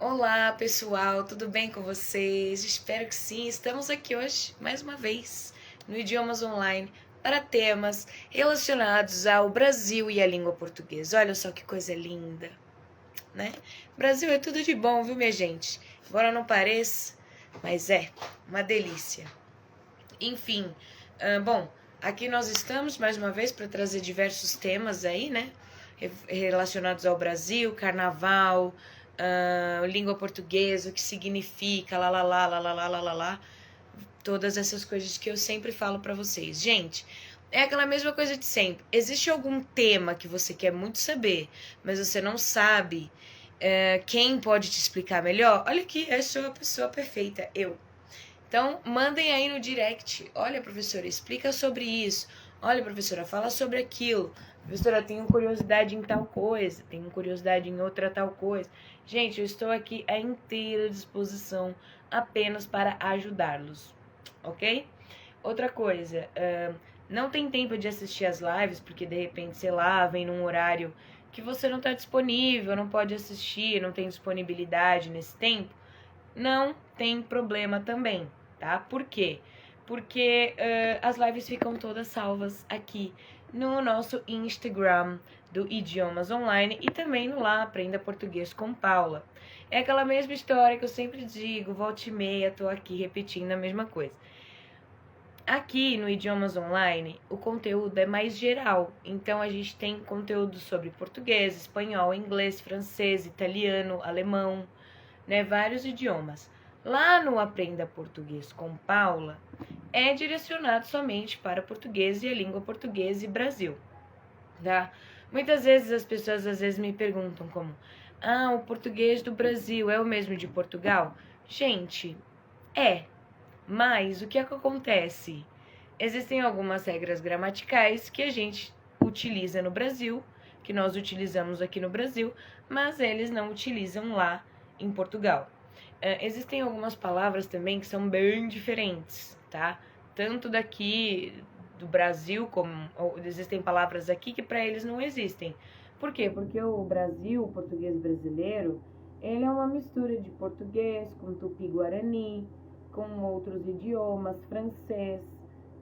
Olá, pessoal, tudo bem com vocês? Espero que sim. Estamos aqui hoje, mais uma vez, no Idiomas Online, para temas relacionados ao Brasil e à língua portuguesa. Olha só que coisa linda, né? Brasil é tudo de bom, viu, minha gente? Embora não pareça, mas é uma delícia. Enfim, bom, aqui nós estamos mais uma vez para trazer diversos temas aí, né? Relacionados ao Brasil, carnaval, língua portuguesa, o que significa, lá, lá, lá, lá, lá, lá, lá, lá, lá. Todas essas coisas que eu sempre falo para vocês. Gente, é aquela mesma coisa de sempre. Existe algum tema que você quer muito saber, mas você não sabe quem pode te explicar melhor? Olha aqui, eu sou a pessoa perfeita, eu. Então, mandem aí no direct. Olha, professora, explica sobre isso. Olha, professora, fala sobre aquilo. Professora, tenho curiosidade em tal coisa. Tenho curiosidade em outra tal coisa. Gente, eu estou aqui à inteira disposição apenas para ajudá-los. Ok? Outra coisa, não tem tempo de assistir as lives, porque de repente, sei lá, vem num horário que você não está disponível, não pode assistir, não tem disponibilidade nesse tempo. Não tem problema também, tá? Por quê? Porque as lives ficam todas salvas aqui no nosso Instagram do Idiomas Online e também no lá Aprenda Português com Paula. É aquela mesma história que eu sempre digo, volta e meia, tô aqui repetindo a mesma coisa. Aqui no Idiomas Online, o conteúdo é mais geral, então a gente tem conteúdo sobre português, espanhol, inglês, francês, italiano, alemão, né, vários idiomas. Lá no Aprenda Português com Paula, é direcionado somente para português e a língua portuguesa e Brasil, tá? Muitas vezes as pessoas me perguntam como, o português do Brasil é o mesmo de Portugal? Gente, mas o que é que acontece? Existem algumas regras gramaticais que a gente utiliza no Brasil, que nós utilizamos aqui no Brasil, mas eles não utilizam lá em Portugal. Existem algumas palavras também que são bem diferentes, tá? Tanto daqui do Brasil, como existem palavras aqui que para eles não existem. Por quê? Porque o Brasil, o português brasileiro, ele é uma mistura de português com tupi-guarani, com outros idiomas, francês,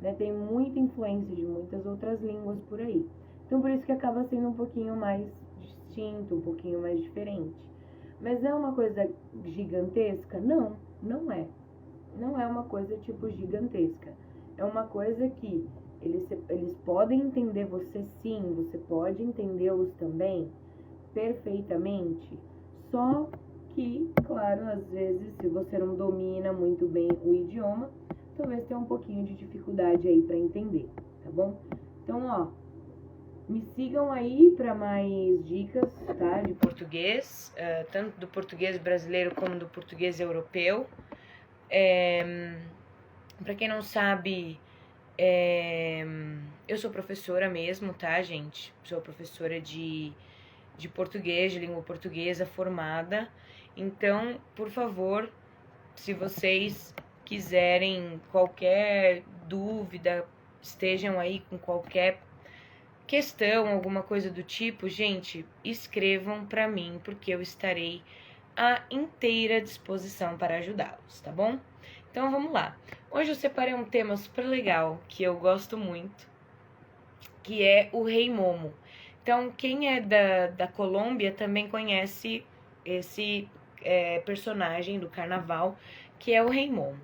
né? Tem muita influência de muitas outras línguas por aí. Então por isso que acaba sendo um pouquinho mais distinto, um pouquinho mais diferente. Mas é uma coisa gigantesca? Não, não é. Não é uma coisa tipo gigantesca. É uma coisa que eles podem entender você sim, você pode entendê-los também perfeitamente. Só que, claro, às vezes, se você não domina muito bem o idioma, talvez tenha um pouquinho de dificuldade aí para entender, tá bom? Então, ó, me sigam aí para mais dicas, tá? De português, tanto do português brasileiro como do português europeu. Para quem não sabe, eu sou professora mesmo, tá, gente? Sou professora de português, de língua portuguesa formada. Então, por favor, se vocês quiserem qualquer dúvida, estejam aí com qualquer questão, alguma coisa do tipo, gente, escrevam para mim, porque eu estarei à inteira disposição para ajudá-los, tá bom? Então vamos lá. Hoje eu separei um tema super legal que eu gosto muito, que é o Rei Momo. Então, quem é da Colômbia também conhece esse personagem do carnaval, que é o Rei Momo.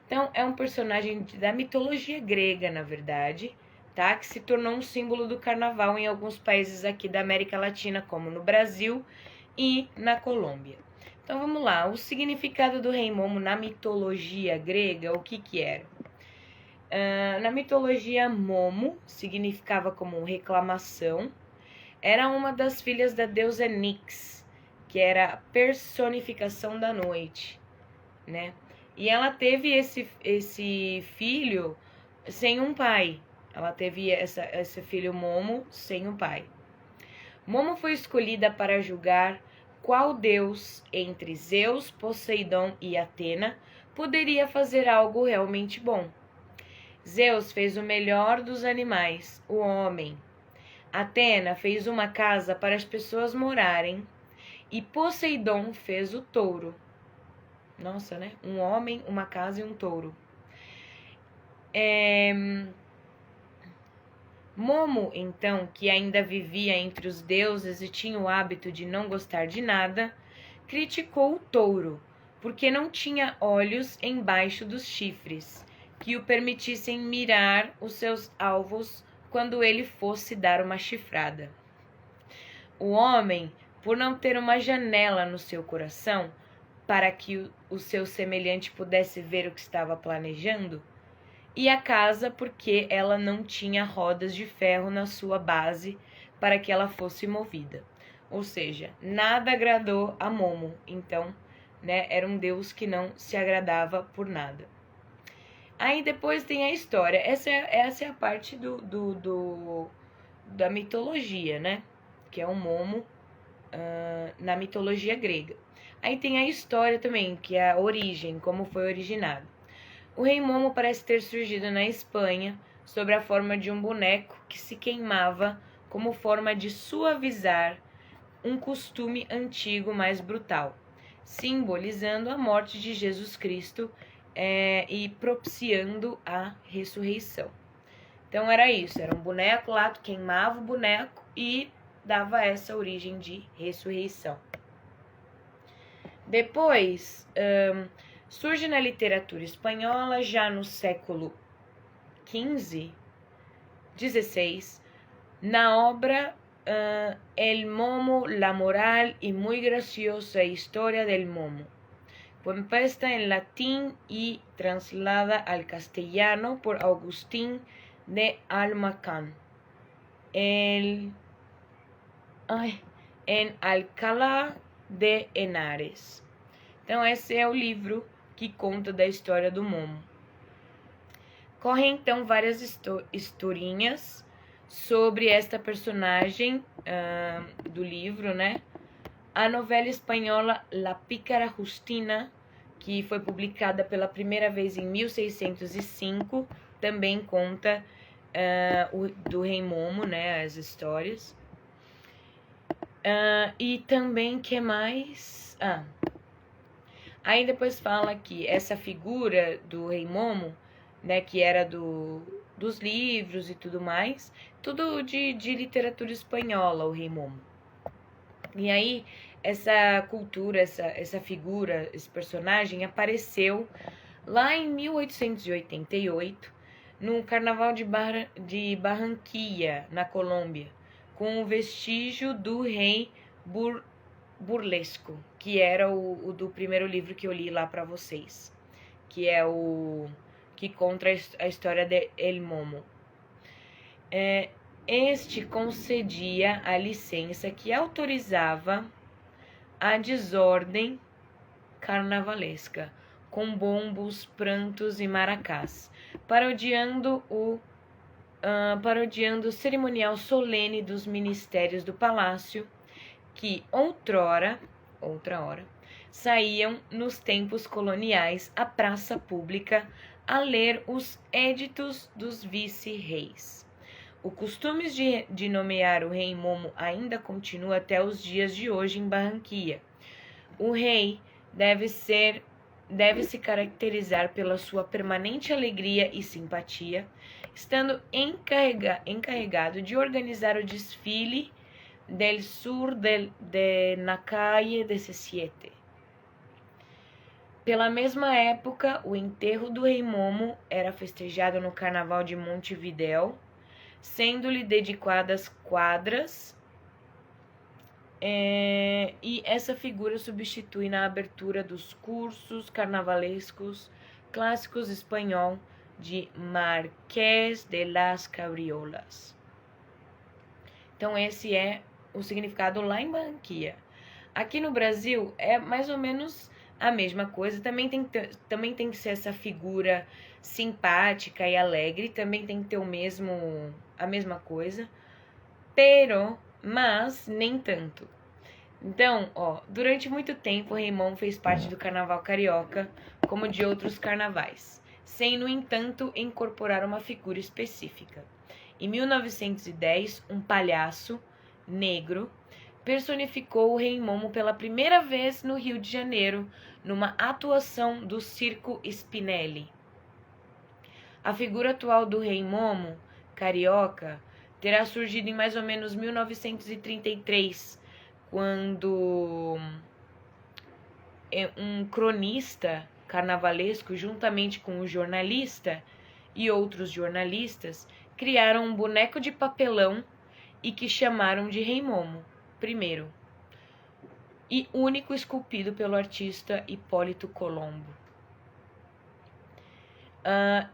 Então, é um personagem da mitologia grega, na verdade, tá? Que se tornou um símbolo do carnaval em alguns países aqui da América Latina, como no Brasil e na Colômbia. Então, vamos lá. O significado do Rei Momo na mitologia grega, o que era? Na mitologia, Momo significava como reclamação. Era uma das filhas da deusa Nix, que era a personificação da noite, né? E ela teve esse filho sem um pai. Ela teve esse filho Momo sem um pai. Momo foi escolhida para julgar qual deus entre Zeus, Poseidon e Atena poderia fazer algo realmente bom. Zeus fez o melhor dos animais, o homem. Atena fez uma casa para as pessoas morarem e Poseidon fez o touro. Nossa, né? Um homem, uma casa e um touro. Momo, então, que ainda vivia entre os deuses e tinha o hábito de não gostar de nada, criticou o touro, porque não tinha olhos embaixo dos chifres, que o permitissem mirar os seus alvos quando ele fosse dar uma chifrada. O homem, por não ter uma janela no seu coração, para que o seu semelhante pudesse ver o que estava planejando, e a casa porque ela não tinha rodas de ferro na sua base para que ela fosse movida. Ou seja, nada agradou a Momo, então, né, era um deus que não se agradava por nada. Aí depois tem a história, essa é a parte da mitologia, né, que é o Momo na mitologia grega. Aí tem a história também, que é a origem, como foi originado. O rei Momo parece ter surgido na Espanha sob a forma de um boneco que se queimava como forma de suavizar um costume antigo mais brutal, simbolizando a morte de Jesus Cristo e propiciando a ressurreição. Então era isso, era um boneco lá, tu queimava o boneco e dava essa origem de ressurreição. Depois, surge na literatura espanhola, já no século XV, XVI, na obra El Momo, la moral y muy graciosa historia del Momo, compuesta en latín y translada al castellano por Agustín de Almacán, en Alcalá de Henares. Então, esse é o livro que conta da história do Momo. Correm, então, várias historinhas sobre esta personagem do livro, né? A novela espanhola La Pícara Justina, que foi publicada pela primeira vez em 1605, também conta do rei Momo, né? As histórias. E também, que mais? Aí depois fala que essa figura do rei Momo, né, que era dos livros e tudo mais, tudo de literatura espanhola, o rei Momo. E aí essa cultura, essa figura, esse personagem apareceu lá em 1888, no Carnaval de Barranquilla, na Colômbia, com o vestígio do rei burlesco, que era o do primeiro livro que eu li lá para vocês, que é o que conta a história de El Momo. Este concedia a licença que autorizava a desordem carnavalesca, com bombos, prantos e maracás, parodiando o cerimonial solene dos ministérios do palácio, que outra hora, saíam nos tempos coloniais à praça pública a ler os éditos dos vice-reis. O costume de nomear o rei Momo ainda continua até os dias de hoje em Barranquilla. O rei deve se caracterizar pela sua permanente alegria e simpatia, estando encarregado de organizar o desfile del sur na calle 17. Pela mesma época, o enterro do rei Momo era festejado no Carnaval de Montevidéu, sendo-lhe dedicadas quadras, e essa figura substitui na abertura dos cursos carnavalescos clássicos espanhol de Marqués de las Cabriolas. Então esse é o significado lá em Barranquilla. Aqui no Brasil é mais ou menos a mesma coisa, também tem que ser essa figura simpática e alegre, também tem que ter a mesma coisa, mas nem tanto. Então, durante muito tempo o rei Momo fez parte do carnaval carioca, como de outros carnavais, sem, no entanto, incorporar uma figura específica. Em 1910, um palhaço negro personificou o Rei Momo pela primeira vez no Rio de Janeiro, numa atuação do Circo Spinelli. A figura atual do Rei Momo, carioca, terá surgido em mais ou menos 1933, quando um cronista carnavalesco, juntamente com um jornalista e outros jornalistas, criaram um boneco de papelão e que chamaram de Rei Momo, primeiro, e único esculpido pelo artista Hipólito Colombo.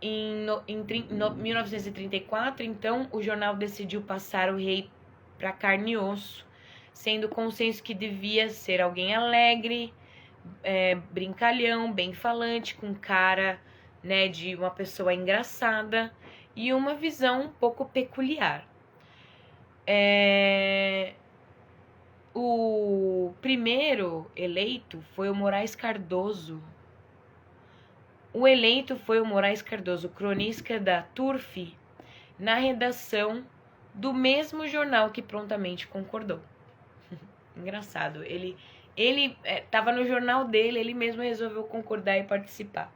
Em 1934, então, o jornal decidiu passar o rei para carne e osso, sendo consenso que devia ser alguém alegre, brincalhão, bem falante, com cara, né, de uma pessoa engraçada e uma visão um pouco peculiar. O primeiro eleito foi o Moraes Cardoso. O eleito foi o Moraes Cardoso, cronista da Turf, na redação do mesmo jornal que prontamente concordou. Engraçado, ele estava no jornal dele, ele mesmo resolveu concordar e participar.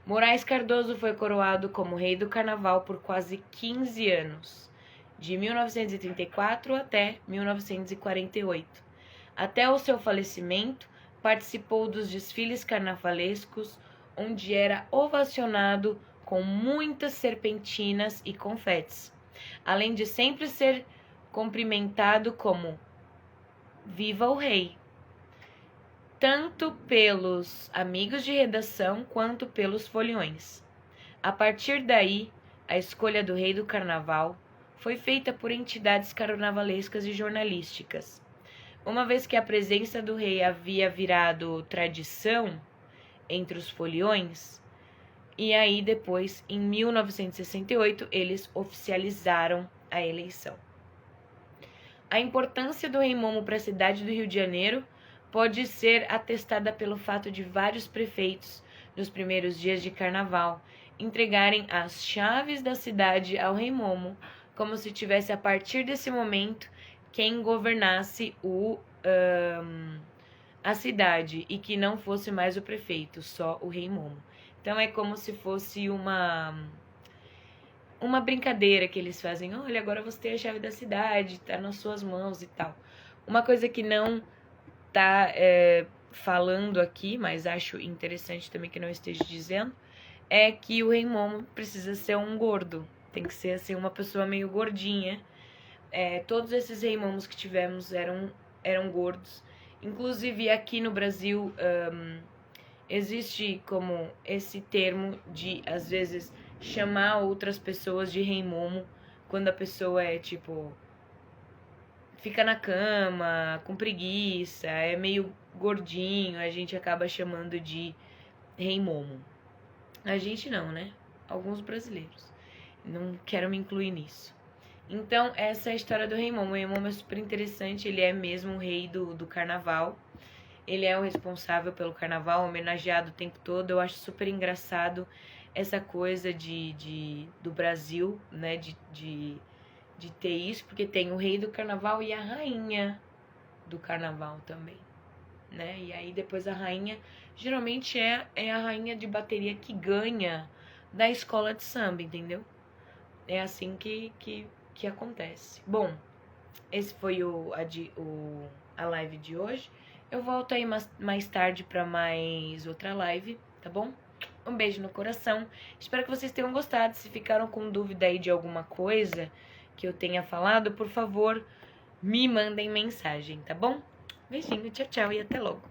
Moraes Cardoso foi coroado como rei do carnaval por quase 15 anos, de 1934 até 1948. Até o seu falecimento, participou dos desfiles carnavalescos, onde era ovacionado com muitas serpentinas e confetes, além de sempre ser cumprimentado como Viva o Rei, tanto pelos amigos de redação quanto pelos foliões. A partir daí, a escolha do rei do carnaval foi feita por entidades carnavalescas e jornalísticas. Uma vez que a presença do rei havia virado tradição entre os foliões, e aí depois, em 1968, eles oficializaram a eleição. A importância do Rei Momo para a cidade do Rio de Janeiro pode ser atestada pelo fato de vários prefeitos, nos primeiros dias de carnaval, entregarem as chaves da cidade ao Rei Momo, como se tivesse a partir desse momento quem governasse a cidade e que não fosse mais o prefeito, só o Rei Momo. Então é como se fosse uma brincadeira que eles fazem. Olha, agora você tem a chave da cidade, tá nas suas mãos e tal. Uma coisa que não tá falando aqui, mas acho interessante também que não esteja dizendo, é que o Rei Momo precisa ser um gordo. Tem que ser assim, uma pessoa meio gordinha. Todos esses Rei Momos que tivemos eram gordos. Inclusive aqui no Brasil existe como esse termo de, às vezes, chamar outras pessoas de Rei Momo quando a pessoa fica na cama, com preguiça, é meio gordinho, a gente acaba chamando de Rei Momo. A gente não, né? Alguns brasileiros. Não quero me incluir nisso. Então, essa é a história do Rei Momo. O Rei Momo é super interessante, ele é mesmo o rei do carnaval. Ele é o responsável pelo carnaval, homenageado o tempo todo. Eu acho super engraçado essa coisa do Brasil, né, de ter isso, porque tem o rei do carnaval e a rainha do carnaval também, né? E aí depois a rainha, geralmente é a rainha de bateria que ganha da escola de samba, entendeu? É assim que acontece. Bom, esse foi a live de hoje. Eu volto aí mais tarde para mais outra live, tá bom? Um beijo no coração. Espero que vocês tenham gostado. Se ficaram com dúvida aí de alguma coisa que eu tenha falado, por favor, me mandem mensagem, tá bom? Beijinho, tchau, tchau e até logo.